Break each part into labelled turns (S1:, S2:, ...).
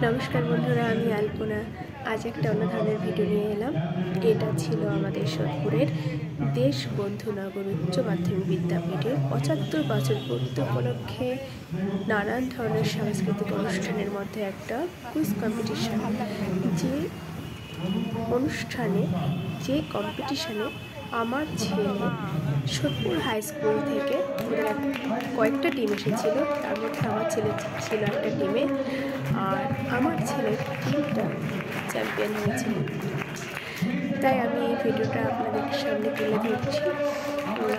S1: নমস্কার বন্ধুরা, আমি আলপনা। আজ একটা অন্য ধরনের ভিডিও নিয়ে এলাম। এটা ছিল আমাদের সোদপুরের দেশবন্ধু নগর উচ্চ মাধ্যমিক বিদ্যাপীঠের ৭৫ বছর পূর্তি উপলক্ষে নানান ধরনের সাংস্কৃতিক অনুষ্ঠানের মধ্যে একটা কুইজ কম্পিটিশান। যে কম্পিটিশানে আমার ছেলে সোদপুর হাই স্কুল থেকে কয়েকটা টিম এসেছিল, তার মধ্যে আমার ছেলে ছিল একটা টিমে, আর আমার ছেলের টিমটা চ্যাম্পিয়ন হয়েছিল। তাই আমি এই ভিডিওটা আপনাদের সামনে তুলে ধরছি,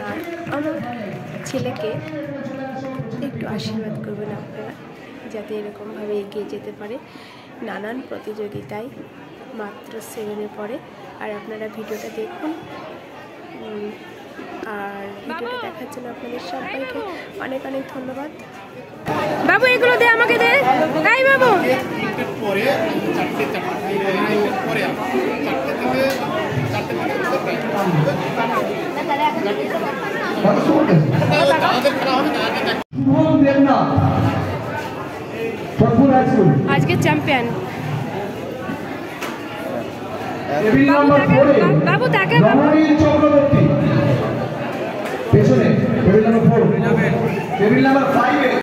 S1: আর আমার ছেলেকে একটু আশীর্বাদ করবেন আপনারা, যাতে এরকমভাবে এগিয়ে যেতে পারে নানান প্রতিযোগিতায়। মাত্র 7-এ পড়ে। আর আপনারা ভিডিওটা দেখুন, আর ভিডিওটা দেখার জন্য আপনাদের সবাইকে অনেক অনেক ধন্যবাদ। বাবু এগুলো দে, আমাকে দে। এই বাবু, আজকে চ্যাম্পিয়ন বাবু, তাকে
S2: পেছনে টেবিল নাম্বার 4, টেবিল নাম্বার 5